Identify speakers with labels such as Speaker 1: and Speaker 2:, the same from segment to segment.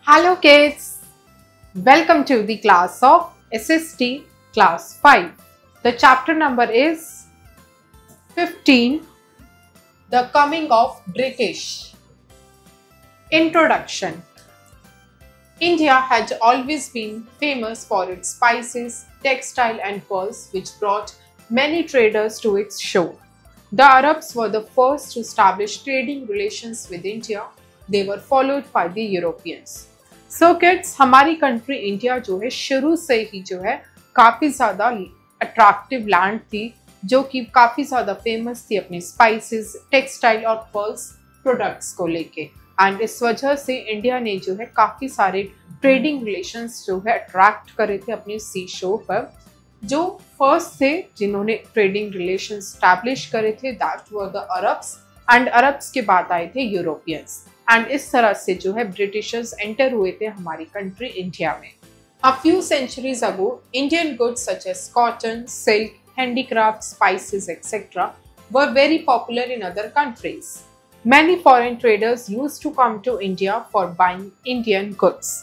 Speaker 1: Hello kids, welcome to the class of SST class 5. The chapter number is 15, The Coming of British. Introduction. India had always been famous for its spices, textile and pearls, which brought many traders to its shore. The Arabs were the first to establish trading relations with India. They were followed by the Europeans. So kids, हमारी country India जो है शुरू से ही जो है काफ़ी ज़्यादा attractive land थी, जो कि काफ़ी ज़्यादा फेमस थी अपने स्पाइसेस, टेक्सटाइल और पर्ल्स प्रोडक्ट्स को लेके। एंड इस वजह से इंडिया ने जो है काफ़ी सारे ट्रेडिंग रिलेशंस जो है अट्रैक्ट करे थे अपने सी शोर पर। जो फर्स्ट थे जिन्होंने ट्रेडिंग रिलेशंस स्टैब्लिश करे थे that were the Arabs, and Arabs के बाद आए थे यूरोपियंस। एंड इस तरह से जो है ब्रिटिशर्स एंटर हुए थे हमारी कंट्री इंडिया में। A few centuries ago, Indian goods such as cotton, silk, handicraft, spices, etc. were very popular in other countries. Many foreign traders used to come to India for buying Indian goods.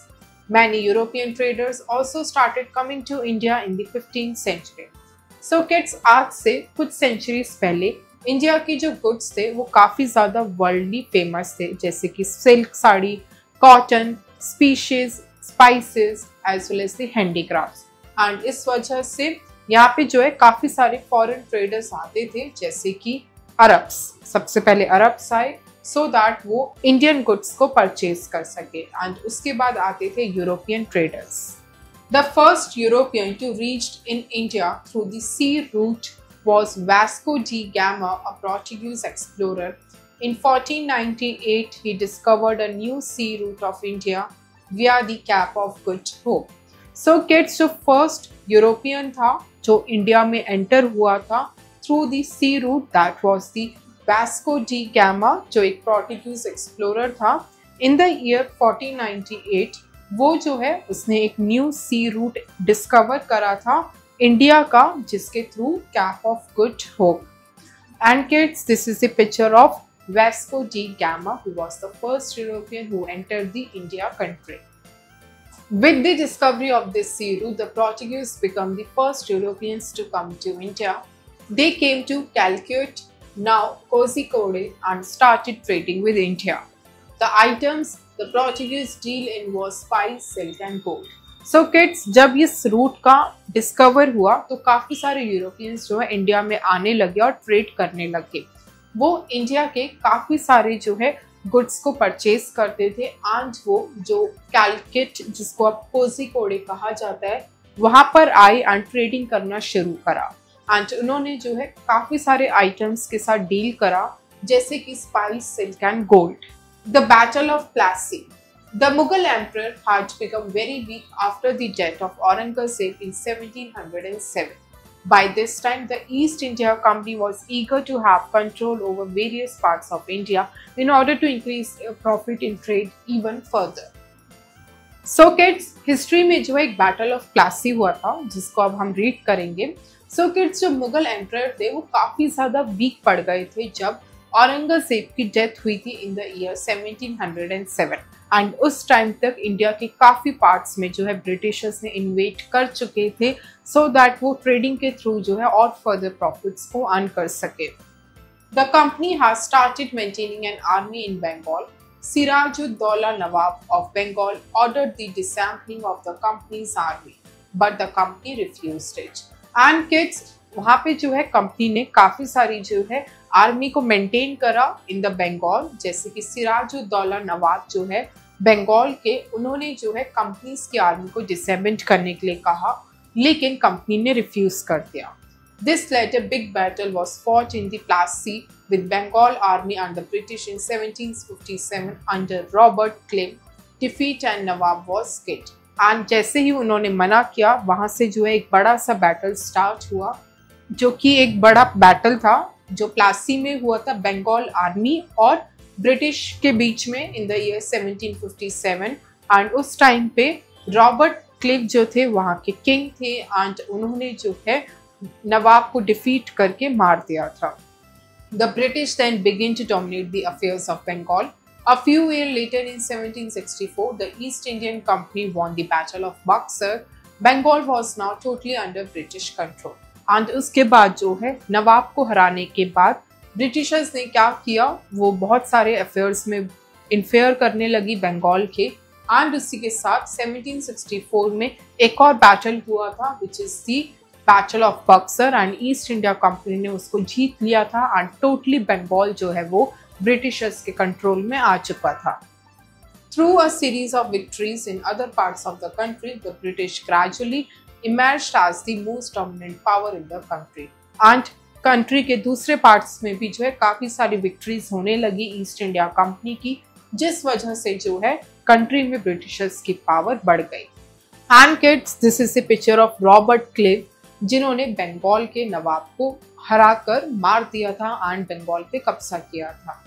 Speaker 1: Many European traders also started coming to India in the 15th century. So kids, आज से कुछ centuries पहले India की जो goods थे वो काफ़ी ज़्यादा वर्ल्डली फेमस थे, जैसे कि silk sari, cotton, species, spices as well as the handicrafts. And इस वजह से यहाँ पे जो है काफ़ी सारे फॉरेन ट्रेडर्स आते थे, जैसे कि अरब्स। सबसे पहले अरब्स आए सो दैट वो इंडियन गुड्स को परचेज कर सके, एंड उसके बाद आते थे European traders. The first European to reached in India through the sea route was Vasco da Gama, a Portuguese explorer. In 1498, he discovered a new sea route of India via the Cape of Good Hope. So kids, जो first European था जो India में enter हुआ था through the sea route, that was the Vasco da Gama, जो एक Portuguese explorer था। In the year 1498, वो जो है उसने एक new sea route discover करा था इंडिया का, जिसके through cap of good hope. And kids, this is the picture of Vasco D gamma, who was the first European who entered the India country. With the discovery of this sea route, the Portuguese became the first Europeans to come to India. They came to Calicut, now Kozhikode, and started trading with India. The items the Portuguese deal in was spice, silk and gold. So kids, जब इस root का discover हुआ तो काफ़ी सारे Europeans जो है India में आने लगे और ट्रेड करने लगे। वो इंडिया के काफ़ी सारे जो है गुड्स को परचेज करते थे, एंड वो जो कैलकट, जिसको अब कोझिकोडे कहा जाता है, वहाँ पर आए एंड ट्रेडिंग करना शुरू करा। एंड उन्होंने जो है काफ़ी सारे आइटम्स के साथ डील करा, जैसे कि spice, silk and gold. The battle of Plassey. The Mughal emperor had become very weak after the death of Aurangzeb in 1707. By this time, the East India Company was eager to have control over various parts of India in order to increase profit in trade even further. So kids, history में जो एक battle of Plassey हुआ था, जिसको अब हम read करेंगे। So kids, जो मुगल एम्परर थे वो काफ़ी ज़्यादा वीक पड़ गए थे जब औरंगजेब की डेथ हुई थी इन द ईयर 1707। एंड उस टाइम तक इंडिया के काफ़ी पार्ट्स में जो है ब्रिटिशर्स ने इन्वेट कर चुके थे, सो दैट वो ट्रेडिंग के थ्रू जो है और फर्दर प्रॉफिट्स को अर्न कर सके। The company has started maintaining an army in Bengal. Siraj-ud-Daulah Nawab of Bengal ordered the dismantling of the company's army, but the company refused it. And kids, वहाँ पे जो है कंपनी ने काफ़ी सारी जो है आर्मी को मेंटेन करा इन द बंगाल, जैसे कि सिराजुद्दौला नवाब जो है बंगाल के, उन्होंने जो है कंपनीज की आर्मी को डिसमेंट करने के लिए कहा, लेकिन कंपनी ने रिफ्यूज कर दिया। This led a big battle was fought in the Plassey with Bengal army and the British in 1757 under Robert Clive. Defeat and nawab was killed. And जैसे ही उन्होंने मना किया, वहाँ से जो है एक बड़ा सा बैटल स्टार्ट हुआ, जो कि एक बड़ा बैटल था जो प्लासी में हुआ था बंगाल आर्मी और ब्रिटिश के बीच में इन द ईयर 1757। एंड उस टाइम पे रॉबर्ट क्लिव जो थे वहाँ के किंग थे, एंड उन्होंने जो है नवाब को डिफीट करके मार दिया था। The British then began to dominate the affairs of Bengal. A few years later, in 1764, the East Indian Company won the Battle of Buxar. Bengal was now totally under British control. And उसके बाद जो है नवाब को हराने के बाद Britishers ने क्या किया, वो बहुत सारे अफेयर्स में इंफेयर करने लगी बंगाल के। एंड उसी के साथ 1764 में एक और बैटल हुआ था, which is the battle of Buxar, and east India company ने उसको जीत लिया था एंड टोटली बंगाल जो है वो ब्रिटिशर्स के कंट्रोल में आ चुका था। Through a series of victories in other parts of the country, the British gradually emerged as the most dominant power in the country. And country के दूसरे पार्ट्स में भी जो है काफी सारी विक्ट्रीज होने लगी ईस्ट इंडिया कंपनी की, जिस वजह से जो है कंट्री में ब्रिटिशर्स की पावर बढ़ गई। And kids, this is the picture of Robert Clive, जिन्होंने बंगाल के नवाब को हराकर मार दिया था एंड बंगाल पे कब्जा किया था।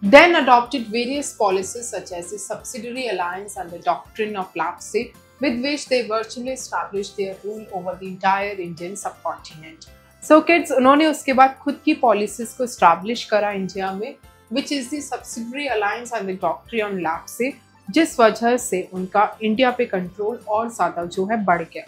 Speaker 1: Then adopted various policies such as the subsidiary alliance and the doctrine of lapse, with which they virtually established their rule over the entire Indian subcontinent. So kids, उन्होंने उसके बाद खुद की पॉलिसीज को स्टैब्लिश करा इंडिया में, which is the subsidiary alliance and the doctrine of lapse, जिस वजह से उनका इंडिया पे कंट्रोल और ज्यादा जो है बढ़ गया।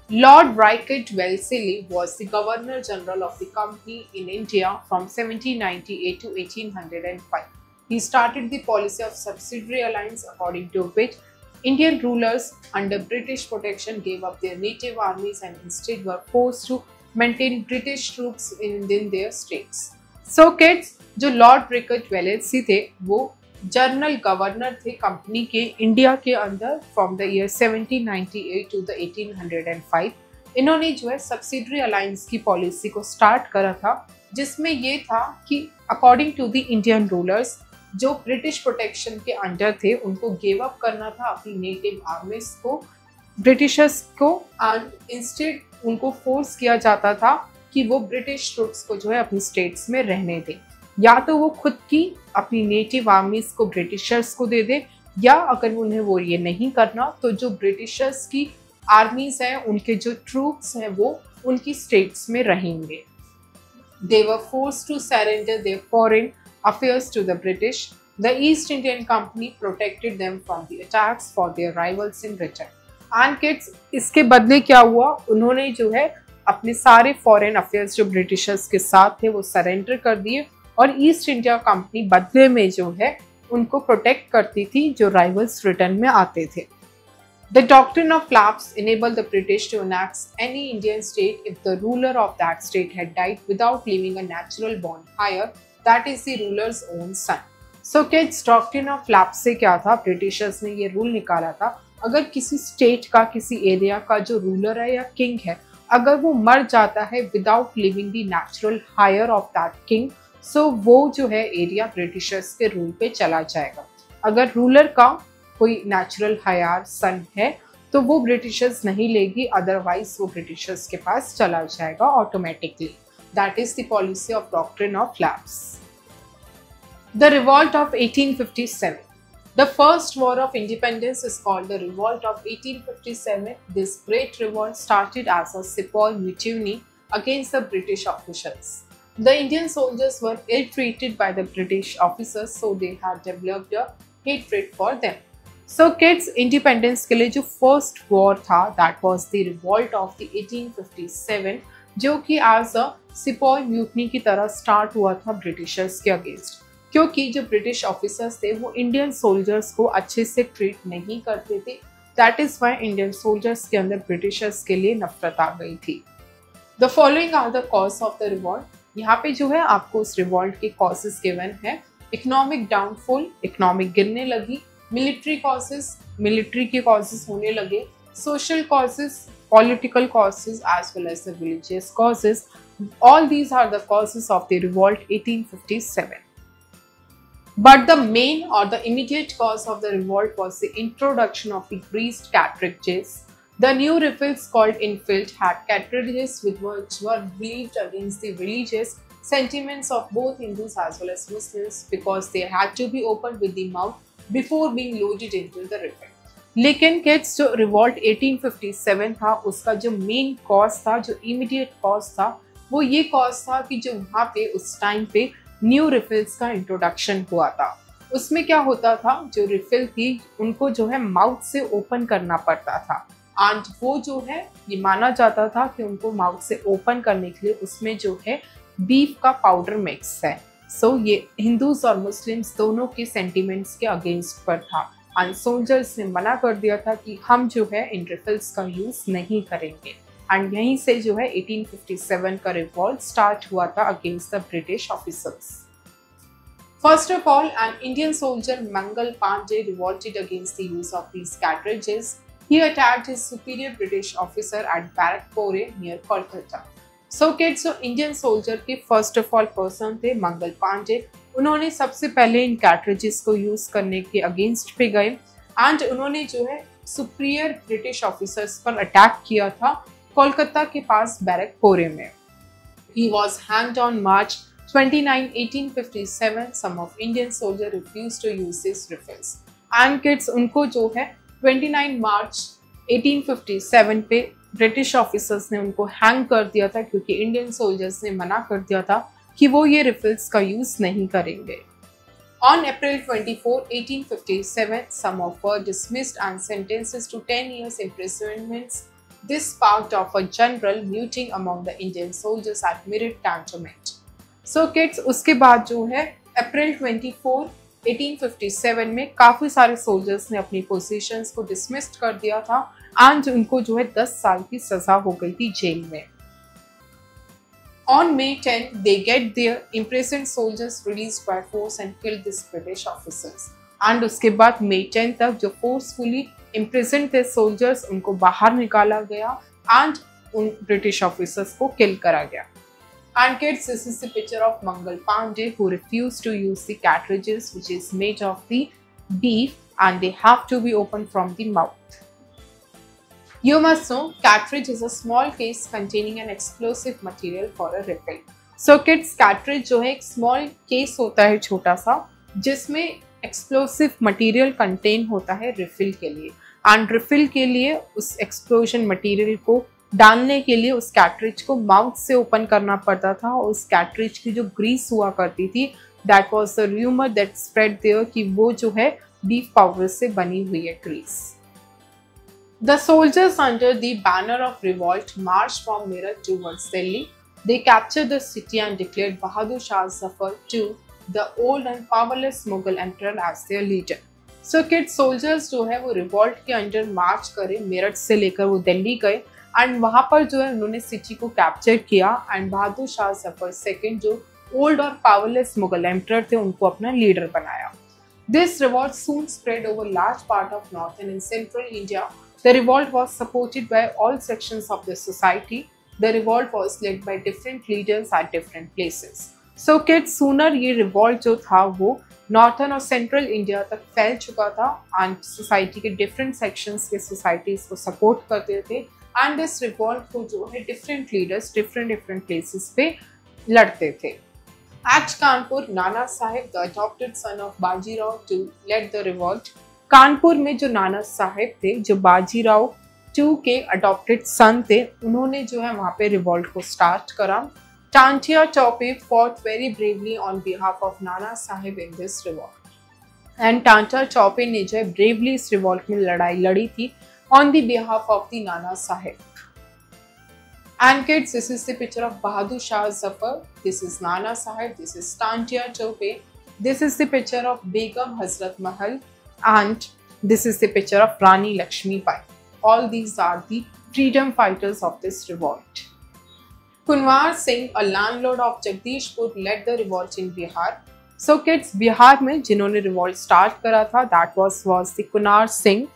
Speaker 1: Lord Bricket Wellesley was the Governor General of the company in India from 1798 to 1805. He started the policy of subsidiary alliance, according to which Indian rulers under British protection gave up their native armies and instead were forced to maintain British troops in their states. So kids, जो Lord Bricket Wellesley थे वो general governor थे company के India के अंदर from the year 1798 to the 1805। इन्होंने जो है सब्सिडरी अलायंस की पॉलिसी को स्टार्ट करा था, जिसमें ये था कि according to the Indian rulers जो ब्रिटिश प्रोटेक्शन के अंडर थे उनको गिव अप करना था अपनी नेटिव आर्मीज को, ब्रिटिशर्स को, एंड इंस्टेड उनको फोर्स किया जाता था कि वो ब्रिटिश ट्रूप्स को जो है अपनी स्टेट्स में रहने दें, या तो वो खुद की अपनी नेटिव आर्मीज को ब्रिटिशर्स को दे दे, या अगर उन्हें वो ये नहीं करना तो जो ब्रिटिशर्स की आर्मीज हैं उनके जो ट्रूप्स हैं वो उनकी स्टेट्स में रहेंगे। They were forced to surrender their foreign affairs to the British. The East Indian Company protected them from the attacks for their rivals in return. And kids, इसके बदले क्या हुआ, उन्होंने जो है अपने सारे फॉरेन अफेयर्स जो ब्रिटिशर्स के साथ थे वो सरेंडर कर दिए, और ईस्ट इंडिया कंपनी बदले में जो है उनको प्रोटेक्ट करती थी जो राइवल्स रिटर्न में आते थे। The doctrine of lapse enabled the British to annex any Indian state if the ruler of that state had died without leaving a natural born heir, that is the ruler's own son. So kids, doctrine of lapse से क्या था, Britishers ने ये rule निकाला था, अगर किसी state का किसी एरिया का जो रूलर है या किंग है, अगर वो मर जाता है without leaving the natural heir of that king, so वो जो है एरिया ब्रिटिशर्स के रूल पे चला जाएगा। अगर रूलर का कोई नेचुरल हायर सन है तो वो ब्रिटिशर्स नहीं लेगी, अदरवाइज वो ब्रिटिशर्स के पास चला जाएगा automatically. That is the policy of doctrine of lapse. The revolt of 1857। The first war of independence is called the Revolt of 1857. This great revolt started as a sepoy mutiny against the British officials. The Indian soldiers were ill-treated by the British officers, so they had developed a hatred for them. So kids, independence के लिए जो first war था, that was the Revolt of the 1857, जो कि as a sepoy mutiny की तरह start हुआ था ब्रिटिशर्स के अगेंस्ट, क्योंकि जो ब्रिटिश ऑफिसर्स थे वो इंडियन सोल्जर्स को अच्छे से ट्रीट नहीं करते थे। That is why Indian soldiers के अंदर ब्रिटिशर्स के लिए नफरत आ गई थी। The following are the cause of the revolt. यहाँ पे जो है आपको उस रिवॉल्ट के कॉजेज गिवन है। इकोनॉमिक डाउनफॉल, इकोनॉमिक गिरने लगी। मिलिट्री कॉजेज, मिलिट्री के कॉजेज होने लगे। Social causes, political causes as well as the religious causes. All these are the causes of the revolt 1857. But the main or the immediate cause of the revolt was the introduction of the greased cartridges. The new rifles called Enfield had cartridges which were believed against the religious sentiments of both Hindus as well as Muslims, because they had to be opened with the mouth before being loaded into the rifle. लेकिन kids, जो revolt 1857 था उसका जो main cause था, जो immediate cause था, वो ये कॉज था कि जो वहाँ पे उस टाइम पे न्यू रिफिल्स का इंट्रोडक्शन हुआ था। उसमें क्या होता था, जो रिफिल थी उनको जो है माउथ से ओपन करना पड़ता था, एंड वो जो है ये माना जाता था कि उनको माउथ से ओपन करने के लिए उसमें जो है बीफ का पाउडर मिक्स है। सो ये हिंदूज और मुस्लिम्स दोनों के सेंटिमेंट्स के अगेंस्ट पर था, एंड सोल्जर्स ने मना कर दिया था कि हम जो है इन रिफिल्स का यूज नहीं करेंगे। एंड यहीं से जो है 1857 का रिवॉल्ट स्टार्ट हुआ था against the British officers. First of all, an Indian soldier, Mangal Pandey, revolted against the use of these cartridges. He attacked his superior British officer at Barakpore near Kolkata. So kids, so Indian soldier के first of all person थे मंगल पांडे। उन्होंने सबसे पहले इन cartridges को use करने के against पे गए, and उन्होंने जो है superior British officers पर attack किया था कोलकाता के पास बैरकपोरे में। He was hanged on March 29, 1857. Some of Indian soldiers refused to use these rifles. And kids, उनको जो है 29 मार्च 1857 पे ब्रिटिश ऑफिसर्स ने उनको हैंग कर दिया था, क्योंकि इंडियन सोल्जर्स ने मना कर दिया था कि वो ये रिफिल्स का यूज नहीं करेंगे। On April 24, 1857, some of were dismissed and sentences to 10 years imprisonment. This sparked off a general mutiny among the Indian soldiers at Meerut cantonment. So kids, उसके बाद जो है अप्रैल 24, 1857 में काफी सारे सोल्जर्स ने अपनी पोजीशंस को डिसमिस्ड कर दिया था, एंड उनको जो है 10 साल की सजा हो गई थी जेल में। On May 10, they get their imprisoned soldiers released by force and killed these British officers. And उसके बाद May 10 तक जो forcefully imprisoned थे soldiers उनको बाहर निकाला गया, and उन British officers को kill करा गया। And kids, this is the picture of Mangal Pandey who refused to use the cartridges which is made of the beef, and they have to be opened from the mouth. You must know, cartridge is a small case containing an explosive material for a refill. So kids, cartridge जो है एक small case होता है छोटा सा, जिसमें explosive material contain होता है refill के लिए, and refill के लिए उस explosion material को डालने के लिए उस कैट्रिज को माउथ से ओपन करना पड़ता था, और उस कैट्रिज की जो ग्रीस हुआ करती थी, that was the rumour that spread there कि वो जो है बीफ पाउडर से बनी हुई है grease. The soldiers under the banner of revolt march from Meerut towards Delhi. They captured the city and declared Bahadur Shah Zafar to the old and powerless Mughal emperor as their leader. So kids, soldiers जो है वो revolt के under मार्च करे, मेरठ से लेकर वो दिल्ली गए, and वहाँ पर जो है उन्होंने सिटी को कैप्चर किया, and Bahadur Shah Zafar second जो ओल्ड और पावरलेस मुगल एम्परर थे उनको अपना लीडर बनाया। This revolt soon spread over large part of northern and central India. The revolt was supported by all sections of the society. The revolt was led by different leaders at different places. So kids, sooner ये revolt जो था वो northern और central India तक फैल चुका था, and society के डिफरेंट सेक्शंस के सोसाइटीज को सपोर्ट करते थे, एंड इस रिवॉल्ट को जो है डिफरेंट लीडर्स डिफरेंट प्लेसेस पे लड़ते थे। At Kanpur, Nana Sahib the adopted son of Bajirao two led the revolt. Kanpur में जो नाना साहेब थे, जो बाजीराव टू के अडॉप्टेड सन थे, उन्होंने जो है वहाँ पे रिवॉल्ट को स्टार्ट करा। Tantia Tope fought very bravely on behalf of Nana Sahib in this revolt, and Tantia Tope ने जो है ब्रेवली इस रिवॉल्ट में लड़ाई लड़ी थी on the behalf of the Nana Sahib. And kids, this is the picture of Bahadur Shah Zafar. This is Nana Sahib. This is Tantia Tope. This is the picture of Begum Hazrat Mahal, and this is the picture of Rani Lakshmi Bai. All these are the freedom fighters of this revolt. Kunwar Singh, a landlord of Jagdishpur, led the revolt in Bihar. So kids, Bihar में जिन्होंने revolt start करा था, that was the Kunwar Singh.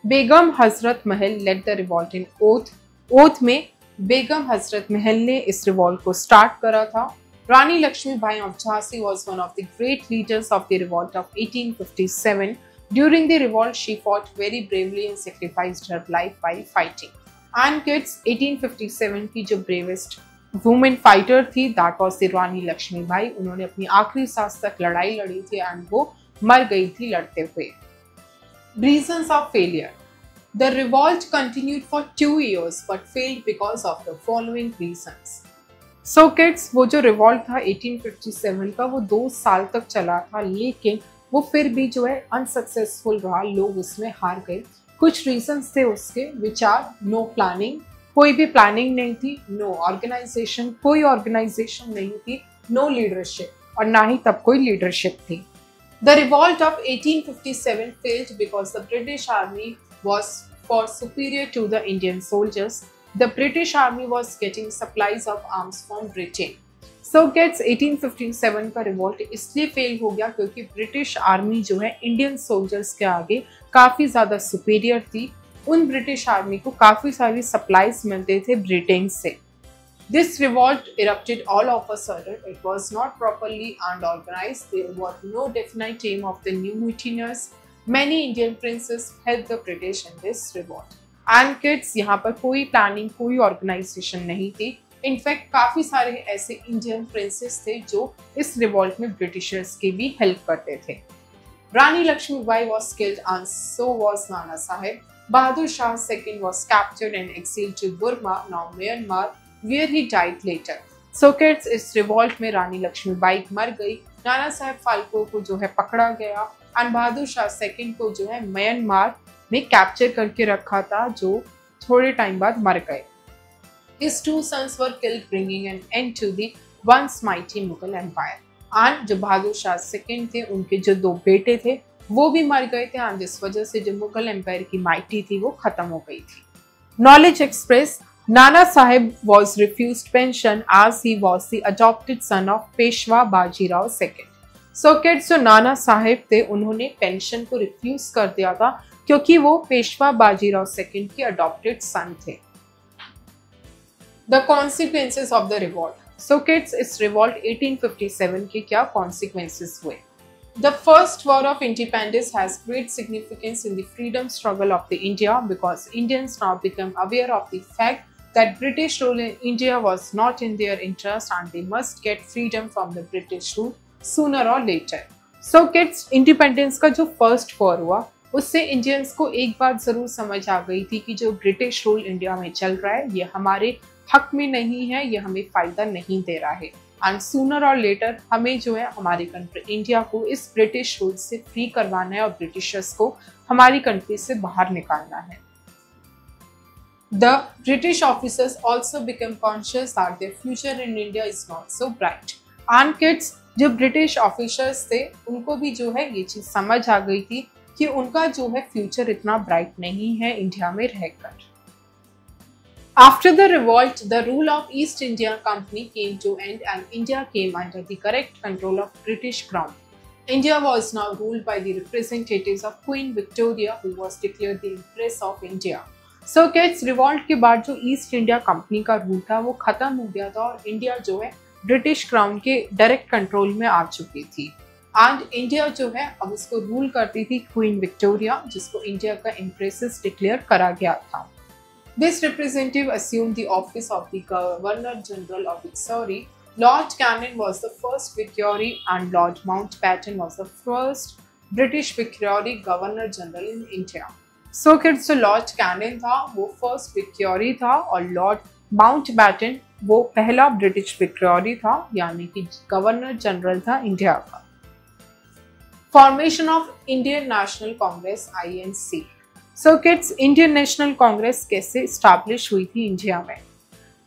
Speaker 1: Begum Hazrat Mahal led the revolt in Oudh. Oudh में बेगम हजरत महल ने इस revolt को start करा था। Rani Lakshmi Bai of Jhansi was one of the great leaders of the revolt of 1857. During the revolt, she fought very bravely and sacrificed her life by fighting. And kids, 1857 की जो bravest woman fighter थी, that was the Rani Lakshmi by. उन्होंने अपनी आखिरी सांस तक लड़ाई लड़ी थी, एंड वो मर गई थी लड़ते हुए। Reasons of failure. The revolt continued for 2 years but failed because of the following reasons. So kids, वो जो रिवॉल्ट था 1857 का, वो 2 साल तक चला था, लेकिन वो फिर भी जो है अनसक्सेसफुल रहा, लोग उसमें हार गए। कुछ रीजंस थे उसके, विच आर नो प्लानिंग, कोई भी प्लानिंग नहीं थी, नो ऑर्गेनाइजेशन, कोई ऑर्गेनाइजेशन नहीं थी, नो लीडरशिप, और ना ही तब कोई लीडरशिप थी। The revolt of 1857 failed because the British army was far superior to the Indian soldiers. The British army was getting supplies of arms from Britain. So gets 1857 का revolt इसलिए fail हो गया क्योंकि ब्रिटिश आर्मी जो है Indian soldiers के आगे काफ़ी ज़्यादा सुपीरियर थी। उन ब्रिटिश आर्मी को काफ़ी सारी सप्लाईज मिलते थे ब्रिटेन से। This revolt erupted all of a sudden. It was not properly and organized. There was no definite aim of the new mutineers. Many Indian princes helped the British in this revolt. And kids, यहाँ पर कोई planning, कोई organisation नहीं थी। In fact काफ़ी सारे ऐसे Indian princess थे जो इस रिवॉल्ट में ब्रिटिशर्स की भी हेल्प करते थे। रानी Lakshmibai was killed and so was Nana Sahib. Bahadur Shah II was captured and exiled to Burma, now Myanmar, where he died later. So kids, इस रिवॉल्ट में रानी लक्ष्मीबाई मर गई, नाना साहेब फाल्को को जो है पकड़ा गया, एंड बहादुर शाह सेकंड को जो है म्यांमार में कैप्चर करके रखा था, जो थोड़े टाइम बाद मर गए। His two sons were killed, bringing an end to the once mighty Mughal Empire. And जो बहादुर शाह सेकंड थे, उनके जो 2 बेटे थे वो भी मर गए थे, एंड जिस वजह से जो मुगल एम्पायर की माइटी थी वो खत्म हो गई थी। Knowledge express, Nana Sahib was refused pension as he was the adopted son of Peshwa Bajirao II. So kids, जो नाना साहिब थे उन्होंने पेंशन को रिफ्यूज कर दिया था क्योंकि वो पेशवा बाजीराव सेकंड के अडॉप्टेड सन थे। The consequences of the revolt. So kids, इस रिवॉल्ट 1857 के क्या consequences हुए? The first war of independence has great significance in the freedom struggle of the India because Indians now become aware of the fact that British rule in India was not in their interest and they must get freedom from the British rule sooner or later. So kids, independence का जो first war हुआ उससे Indians को एक बात ज़रूर समझ आ गई थी कि जो ब्रिटिश रूल इंडिया में चल रहा है ये हमारे हक में नहीं है, ये हमें फ़ायदा नहीं दे रहा है, एंड सूनर और लेटर हमें जो है हमारी कंट्री इंडिया को इस ब्रिटिश रूल से फ्री करवाना है और ब्रिटिशर्स को हमारी कंट्री से बाहर निकालना है। The British officers also became conscious that their future in India is not so bright. And kids, जो ब्रिटिश ऑफिसर्स थे उनको भी जो है ये चीज़ समझ आ गई थी कि उनका जो है फ्यूचर इतना ब्राइट नहीं है इंडिया में रहकर। After the revolt, the rule of East India Company came to end and India came under the correct control of British Crown. India was now ruled by the representatives of Queen Victoria, who was declared the Empress of India. So kids, revolt के बाद जो east India company का rule था वो खत्म हो गया था और इंडिया जो है ब्रिटिश क्राउन के डायरेक्ट कंट्रोल में आ चुकी थी, एंड इंडिया जो है अब उसको रूल करती थी क्वीन विक्टोरिया, जिसको इंडिया का एम्प्रेसेस डिक्लेयर करा गया था। This representative assumed the office of the Governor General of Viceroy. Lord Canning was the first Viceroy and Lord Mountbatten was the first British Viceroy Governor General in India. So kids, जो Lord Canning था वो first victory था और Lord Mountbatten वो पहला British victory था, यानी कि गवर्नर जनरल था इंडिया का। Formation of Indian National Congress INC. So kids, Indian National Congress कैसे स्टैब्लिश हुई थी इंडिया में?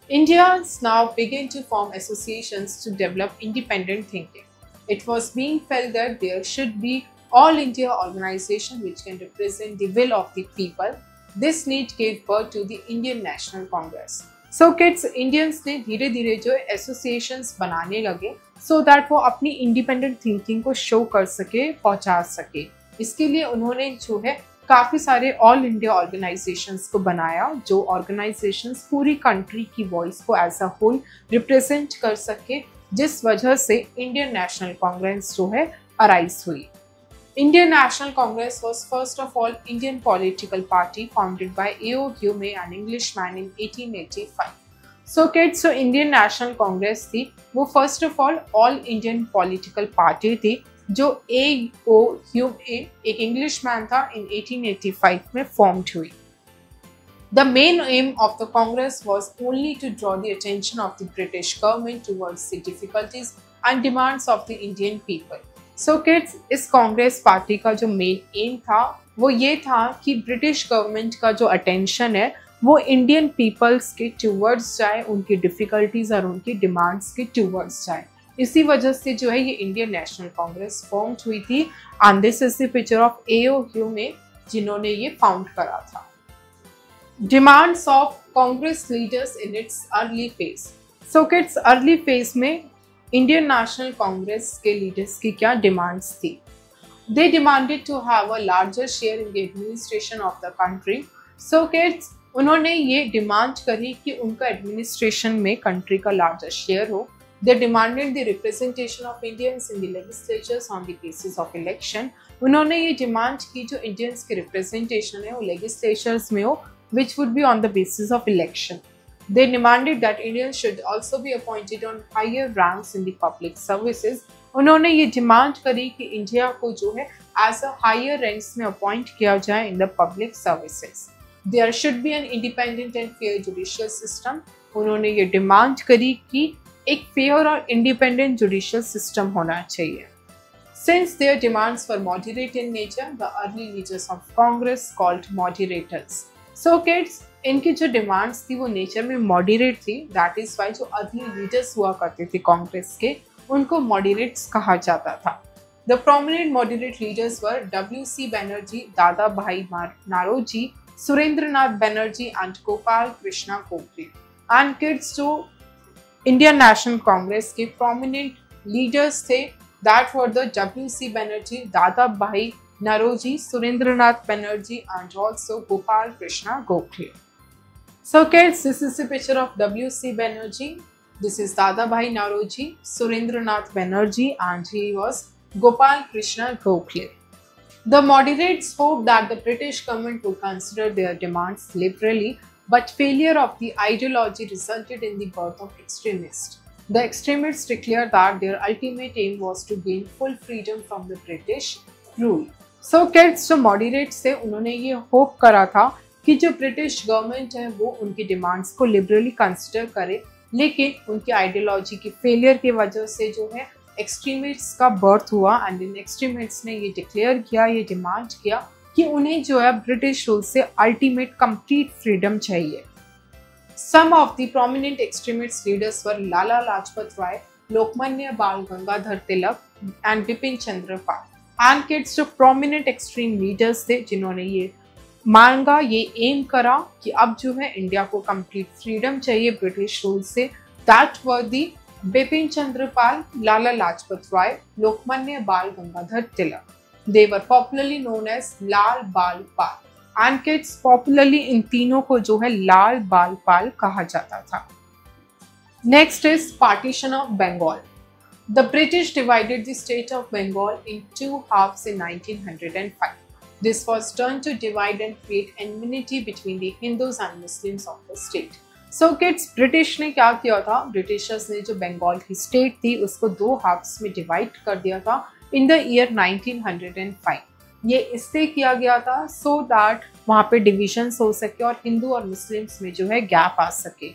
Speaker 1: Indians now began to form associations to develop independent thinking. It was being felt that there should be all India organization which can represent the will of the people. This need gave birth to the Indian National Congress. So kids, Indians ने धीरे धीरे जो associations बनाने लगे so that वो अपनी independent thinking को show कर सके, पहुंचा सके। इसके लिए उन्होंने जो है काफ़ी सारे ऑल इंडिया ऑर्गेनाइजेशंस को बनाया, जो ऑर्गेनाइजेशंस पूरी कंट्री की वॉइस को एज अ होल रिप्रेजेंट कर सके, जिस वजह से इंडियन नेशनल कांग्रेस जो है अराइज हुई। Indian National Congress was first of all Indian political party founded by A.O. Hume, an Englishman, in 1885. So kids, so Indian National Congress थी वो first of all Indian political party थी जो A.O. Hume एक Englishman था in 1885 में formed हुई। The main aim of the Congress was only to draw the attention of the British government towards the difficulties and demands of the Indian people. So kids, इस Congress party का जो main M था वो ये था कि British government का जो अटेंशन है वो इंडियन पीपल्स के टूवर्ड्स जाए, उनकी डिफिकल्टीज और उनकी डिमांड्स के टूवर्ड्स जाए। इसी वजह से जो है ये इंडियन नेशनल कांग्रेस फॉर्म हुई थी and this is the picture of A.O. Hume जिन्होंने ये फाउंड करा था। Demands of Congress leaders in its early phase. So kids, early phase में इंडियन नेशनल कांग्रेस के लीडर्स की क्या डिमांड्स थी? They demanded to have a larger share in the administration of the country. So kids, उन्होंने ये demand करी कि उनका एडमिनिस्ट्रेशन में कंट्री का लार्जर शेयर हो। They demanded the representation of Indians in the legislatures on the basis of election. उन्होंने ये डिमांड की जो इंडियंस के रिप्रेजेंटेशन है वो लेजिस्लेचर्स में हो which would be on the basis of election. They demanded that Indians should also be appointed on higher ranks in the public services. उन्होंने ये डिमांड करी कि इंडिया को जो है एज अ हायर रैंक्स में अपॉइंट किया जाए in the public services. There should be an independent and fair judicial system. उन्होंने ये डिमांड करी कि एक फेयर और इंडिपेंडेंट जुडिशियल सिस्टम होना चाहिए। Since their demands were moderate in nature, the early leaders of Congress called moderators. So kids, इनकी जो डिमांड्स थी वो नेचर में मॉडरेट थी, दैट इज वाई जो अर्ली लीडर्स हुआ करते थे कांग्रेस के उनको मॉडरेट्स कहा जाता था। The prominent moderate leaders were W.C. Banerjee, Dadabhai Naoroji, Surendranath Banerjee and Gopal Krishna Gokhale. And kids, जो इंडियन नेशनल कांग्रेस के प्रोमिनेंट लीडर्स थे that were the W.C. Banerjee, Dadabhai Naoroji, Surendranath Banerjee and also Gopal Krishna Gokhale. So kids, this is the picture of W.C. Banerjee. This is Dada Bhai Naroji, Surendranath Banerjee, and he was Gopal Krishna Gokhale. The moderates hoped that the British government would consider their demands liberally, but failure of the ideology resulted in the birth of extremists. The extremists declared that their ultimate aim was to gain full freedom from the British rule. So kids, जो moderates थे उन्होंने ये hope करा था कि जो British government है वो उनकी डिमांड्स को लिबरली कंसिडर करे, लेकिन उनकी आइडियोलॉजी की फेलियर की वजह से जो है एक्सट्रीमिस्ट्स का बर्थ हुआ एंड इन एक्सट्रीमिस्ट्स ने ये डिक्लेयर किया, ये डिमांड किया कि उन्हें जो है ब्रिटिश रूल से अल्टीमेट कंप्लीट फ्रीडम चाहिए। Some of the prominent extremist leaders were Lala Lajpat Rai, Lokmanya Bal Gangadhar Tilak and Bipin Chandra Pal. And kids, जो प्रोमिनेंट एक्सट्रीम लीडर्स थे जिन्होंने ये मांगा, ये एम करा कि अब जो है इंडिया को कंप्लीट फ्रीडम चाहिए ब्रिटिश रूल से, that were the Bipin Chandra Pal, Lala Lajpat Rai, Lokmanya Bal Gangadhar Tilak. They were popularly known as लाल बाल पाल। एंड किड्स, पॉपुलरली इन तीनों को जो है लाल बाल पाल कहा जाता था। Next is partition of Bengal. The British divided the state of Bengal in two halves in 1905. This was done to divide and create enmity between the Hindus and Muslims of the state. So kids, British ने क्या किया था? Britishers ने जो बंगाल की state थी उसको दो हाफ्स में डिवाइड कर दिया था इन द ईयर 1905। ये इससे किया गया था सो दैट वहाँ पे डिविजन्स हो सके और हिंदू और मुस्लिम्स में जो है गैप आ सके।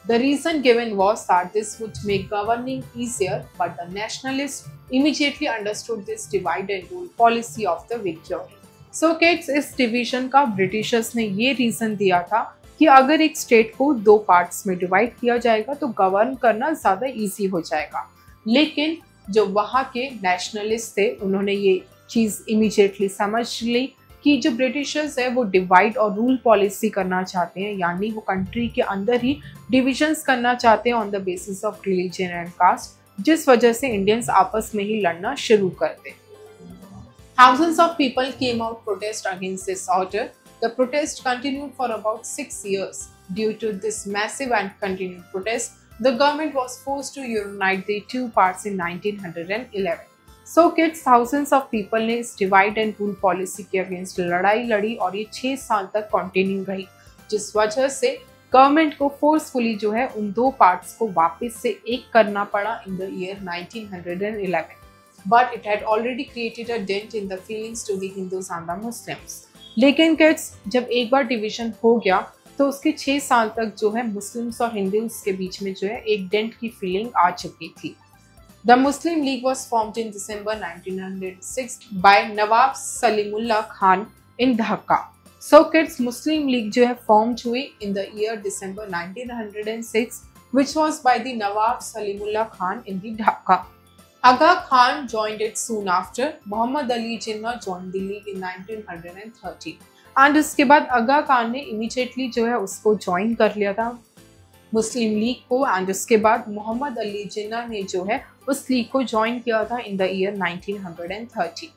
Speaker 1: The reason given was that this would make governing easier, but the nationalists immediately understood this divide and rule policy of the victory. So kids, इस डिवीजन का ब्रिटिशर्स ने ये रीज़न दिया था कि अगर एक स्टेट को दो पार्ट्स में डिवाइड किया जाएगा तो गवर्न करना ज़्यादा इजी हो जाएगा। लेकिन जो वहाँ के नेशनलिस्ट थे उन्होंने ये चीज़ इमीडिएटली समझ ली कि जो ब्रिटिशर्स है वो डिवाइड और रूल पॉलिसी करना चाहते हैं, यानी वो कंट्री के अंदर ही डिविजन्स करना चाहते हैं on the basis of religion and caste, जिस वजह से इंडियंस आपस में ही लड़ना शुरू कर दें। Thousands of people came out to protest against this order. The protest continued for about 6 years. Due to this massive and continued protest, the government was forced to unite the two parts in 1911. So kids, thousands of people ने इस divide and rule policy के against लड़ाई लड़ी और ये 6 साल तक continue रही, जिस वजह से गवर्नमेंट को फोर्सफुली जो है उन दो पार्ट्स को वापस से एक करना पड़ा in the year 1911. But it had already created a dent in the feelings to the Hindus and the Muslims. लेकिन किड्स, जब एक बार डिवीजन हो गया तो उसके 6 साल तक जो है मुस्लिम्स और हिंदूज के बीच में जो है एक डेंट की फीलिंग आ चुकी थी। The Muslim League was formed in December 1906 by Nawab Salimullah Khan in Dhaka. So kids, Muslim League जो है फॉर्म हुई in the year December 1906 which was by the Nawab Salimullah Khan in the Dhaka. Aga Khan joined it soon after. Muhammad Ali Jinnah joined the league in 1930. And उसके बाद आगा खान ने immediately जो है उसको join कर लिया था मुस्लिम लीग को। एंड उसके बाद मोहम्मद अली जिन्ना ने जो है उस लीग को ज्वाइन किया था in the year 1930.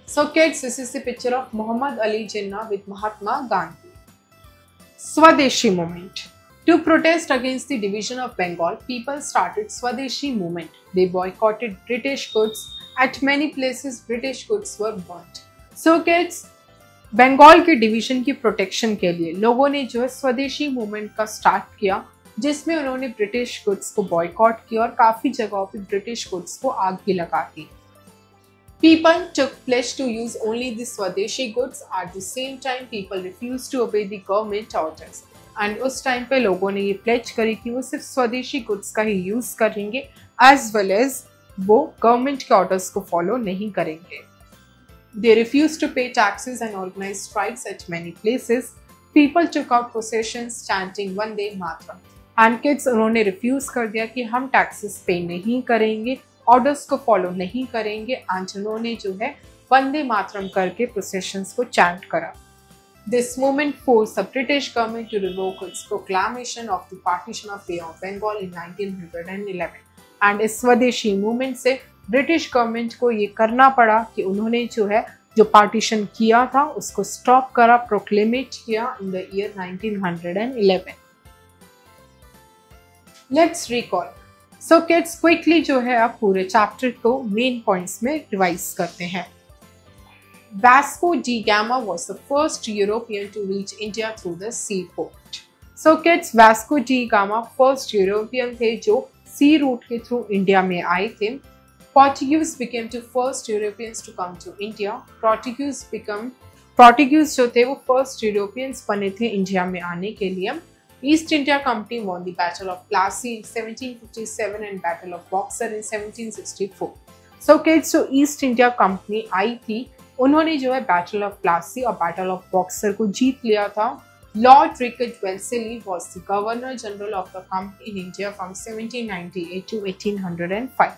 Speaker 1: So kids, this is the picture of Mohammad Ali Jinnah with Mahatma Gandhi. Swadeshi movement. To protest against the division of Bengal, people started Swadeshi movement. They boycotted British goods. At many places, British goods were burnt. So kids, Bengal के division की protection के लिए लोगों ने जो है स्वदेशी movement का स्टार्ट किया, जिसमें उन्होंने ब्रिटिश गुड्स को बॉयकॉट किया और काफी जगहों पे ब्रिटिश गुड्स को आग भी लगा दी. People took pledge to use only the Swadeshi goods. At the same time, people refused to obey the government orders. And उस टाइम पे लोगों ने ये प्लेज करी कि वो सिर्फ स्वदेशी गुड्स का ही यूज करेंगे, एज वेल एज वो गवर्नमेंट के ऑर्डर्स को फॉलो नहीं करेंगे. They refuse to pay taxes and organise strikes at many places. People took out processions chanting Vande Mataram. And kids, उन्होंने रिफ्यूज कर दिया कि हम टैक्सेस पे नहीं करेंगे, ऑर्डर्स को फॉलो नहीं करेंगे. एंड उन्होंने जो है वंदे मातरम करके प्रोसेशंस को चैंट करा. This movement forced the British government to revoke its proclamation of the partition of Bay of Bengal in 1911. And इस स्वदेशी मूवमेंट से ब्रिटिश गवर्नमेंट को ये करना पड़ा कि उन्होंने जो है जो पार्टीशन किया था उसको स्टॉप करा, प्रोक्लेमेट किया इन the year 1911. Let's recall. So kids, quickly जो है आप पूरे चैप्टर को मेन पॉइंट्स में रिवाइज करते हैं. Vasco da Gama was the first European to reach India through the seaport. So kids, Vasco da Gama first European थे जो sea route के through India में आए थे. Portuguese became the first Europeans to come to India. Portuguese जो थे वो first Europeans बने थे इंडिया में आने के लिए. East India Company won the Battle of Plassey in 1757 and Battle of Boxer in 1764. So kids, जो East India Company आई थी उन्होंने जो है बैटल ऑफ प्लासी और बैटल ऑफ बॉक्सर को जीत लिया था. Lord Richard Wellesley was the governor general of the company in India from 1798 to 1805.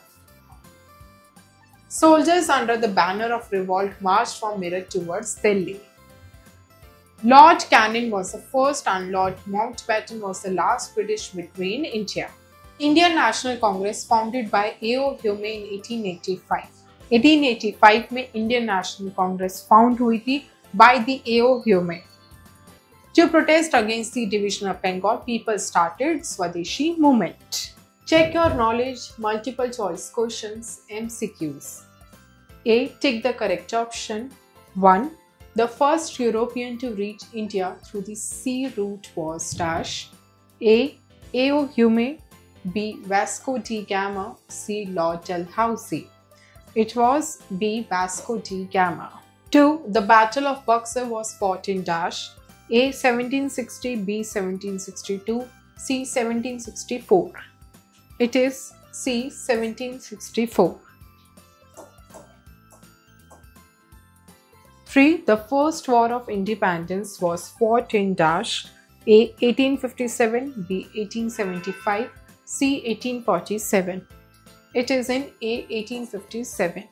Speaker 1: Soldiers under the banner of revolt marched from Meerut towards Delhi. Lord Canning was the first and Lord Mountbatten was the last British victory in India. Indian National Congress founded by A.O. Hume in 1885. 1885 में Indian National Congress found हुई थी by the A.O. Hume. To protest against the division of Bengal, people started Swadeshi movement. Check your knowledge, multiple choice questions, MCQs. A. Tick the correct option. 1. The first European to reach India through the sea route was dash. A. A.O. Hume. B. Vasco da Gama. C. Lord Dalhousie. It was B. Vasco da Gama. 2. The Battle of Buxar was fought in dash. A. 1760, B. 1762, C. 1764. It is C. 1764. 3. The First War of Independence was fought in dash. A. 1857, B. 1875, C. 1847. It is in A. 1857.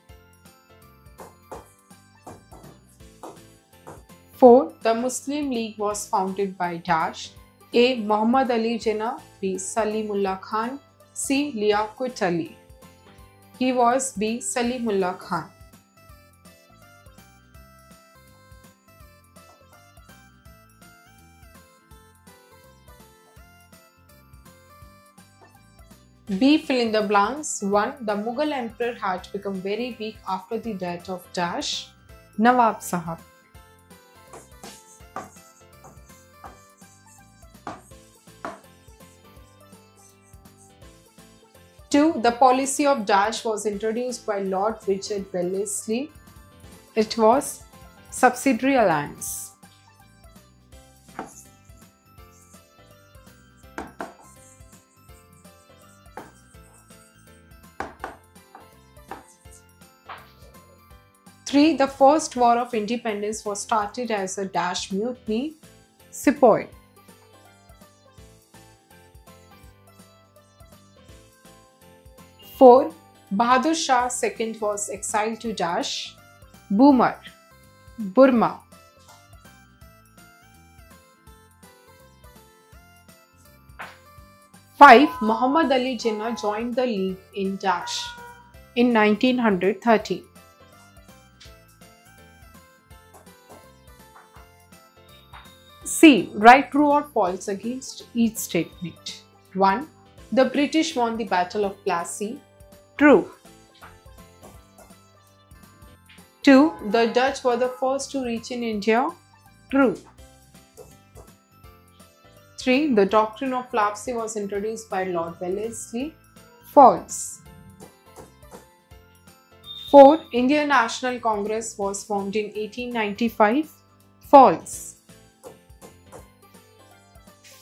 Speaker 1: 4. The Muslim League was founded by dash. A. Muhammad Ali Jinnah, B. Salimullah Khan, C. Liaquat Ali. He was B. Salimullah Khan. B. Fill in the blanks. 1. The Mughal emperor had become very weak after the death of dash. Nawab Sahab. 2. The policy of dash was introduced by Lord Richard Wellesley. It was subsidiary alliance. 3. The first war of independence was started as a dash mutiny, Sepoy. 4. Bahadur Shah II was exiled to dash, Burma. 5. Muhammad Ali Jinnah joined the League in dash in 1913. C. Right, true or false against each statement. 1. The British won the Battle of Plassey. True. 2. The Dutch were the first to reach in India. True. 3. The doctrine of Flapsy was introduced by Lord Wellesley. False. 4. Indian National Congress was formed in 1895. False.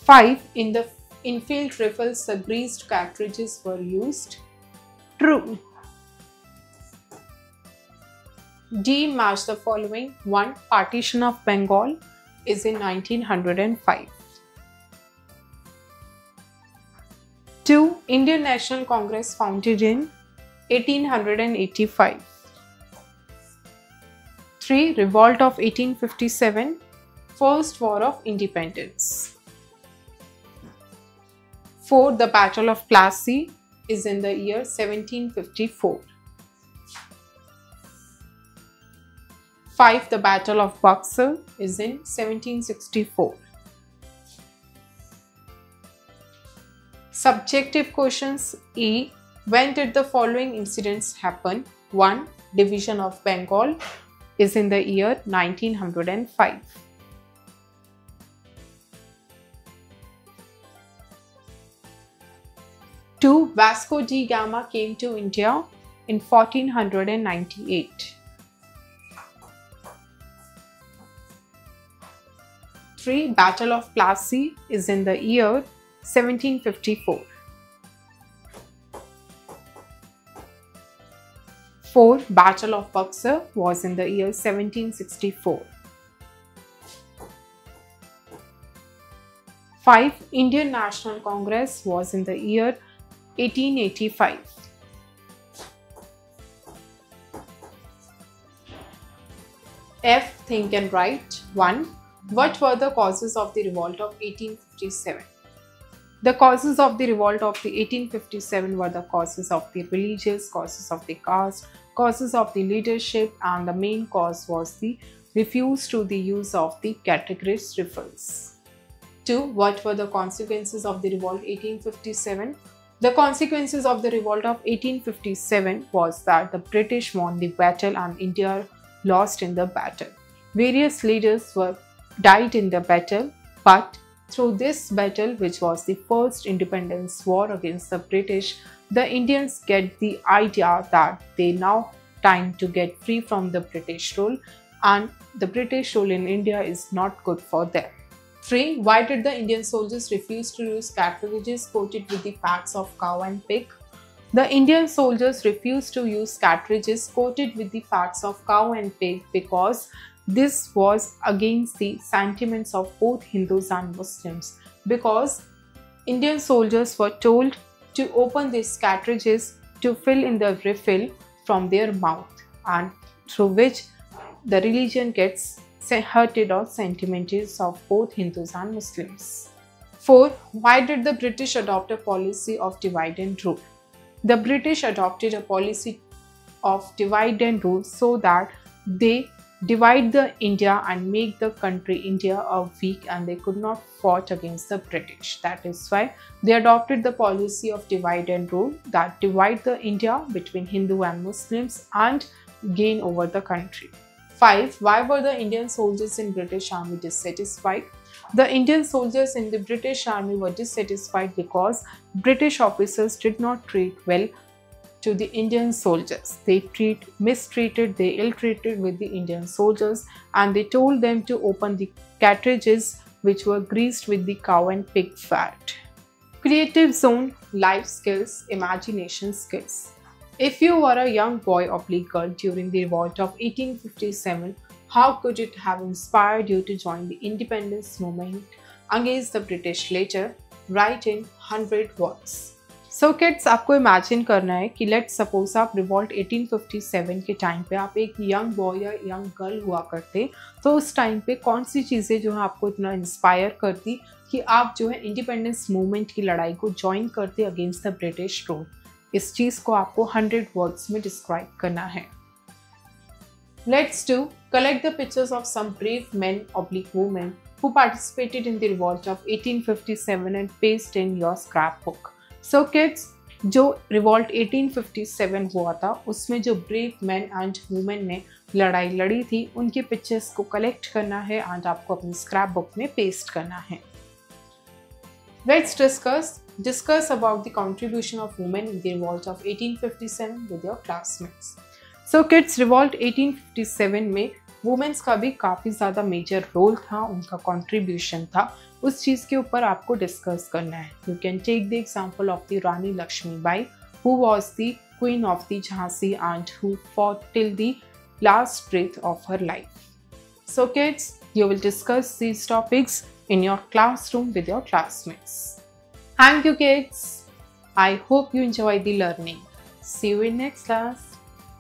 Speaker 1: 5. In the infield rifles, the greased cartridges were used. True. D. Match the following. 1. Partition of Bengal is in 1905. 2. Indian National Congress founded in 1885. 3. Revolt of 1857, First War of Independence. 4. The Battle of Plassey is in the year 1754. 5. The Battle of Buxar is in 1764. Subjective questions. E. When did the following incidents happen? 1. Division of Bengal is in the year 1905. 2. Vasco da Gama came to India in 1498. 3. Battle of Plassey is in the year 1754. 4. Battle of Buxar was in the year 1764. 5. Indian National Congress was in the year 1885. F. Think and write. 1. What were the causes of the revolt of 1857? The causes of the revolt of the 1857 were the causes of the religious, causes of the caste, causes of the leadership, and the main cause was the refuse to the use of the categorized rifles. 2. What were the consequences of the revolt 1857? The consequences of the revolt of 1857 was that the British won the battle and India lost in the battle. Various leaders died in the battle, but through this battle, which was the first independence war against the British, the Indians get the idea that they now time to get free from the British rule, and the British rule in India is not good for them. 3. Why did the Indian soldiers refuse to use cartridges coated with the fats of cow and pig? The Indian soldiers refused to use cartridges coated with the fats of cow and pig because this was against the sentiments of both Hindus and Muslims, because Indian soldiers were told to open these cartridges to fill in the refill from their mouth, and through which the religion gets hurted or sentiments of both Hindus and Muslims. 4. Why did the British adopt a policy of divide and rule? The British adopted a policy of divide and rule so that they divide the India and make the country India a weak, and they could not fought against the British. That is why they adopted the policy of divide and rule, that divide the India between Hindu and Muslims and gain over the country. 5. Why were the Indian soldiers in British Army dissatisfied? The Indian soldiers in the British Army were dissatisfied because British officers did not treat well to the Indian soldiers. They mistreated, they ill-treated with the Indian soldiers, and they told them to open the cartridges which were greased with the cow and pig fat. Creative zone, life skills, imagination skills. If you were a young boy or girl during the revolt of 1857, how could it have inspired you to join the independence movement against the British later? Write in 100 words. So kids, आपको imagine करना है कि let's suppose आप revolt 1857 के time पे आप एक young boy या यंग गर्ल हुआ करते, तो उस टाइम पे कौन सी चीज़ें जो है आपको इतना इंस्पायर करती कि आप जो है इंडिपेंडेंस मूवमेंट की लड़ाई को ज्वाइन करते अगेंस्ट द ब्रिटिश रूल। इस चीज़ को आपको 100 वर्ड्स में डिस्क्राइब करना है। Let's do collect the pictures of some brave men oblique women who participated in the revolt of 1857 and paste in your scrapbook. So kids, जो revolt 1857 हुआ था उसमें जो ब्रेव मैन एंड वुमेन ने लड़ाई लड़ी थी उनके पिक्चर्स को कलेक्ट करना है एंड आपको अपनी स्क्रैप बुक में पेस्ट करना है। Let's discuss about the contribution of women in the revolt of 1857 with your classmates. So kids, revolt 1857 में वुमेन्स का भी काफ़ी ज़्यादा मेजर रोल था, उनका कंट्रीब्यूशन था, उस चीज़ के ऊपर आपको डिस्कस करना है। You can take the example of the Rani Laxmibai who was the queen of the Jhansi and who fought till the last breath of her life. So kids, you will discuss these topics in your classroom with your classmates. Thank you kids. I hope you enjoy the learning. See you in next class.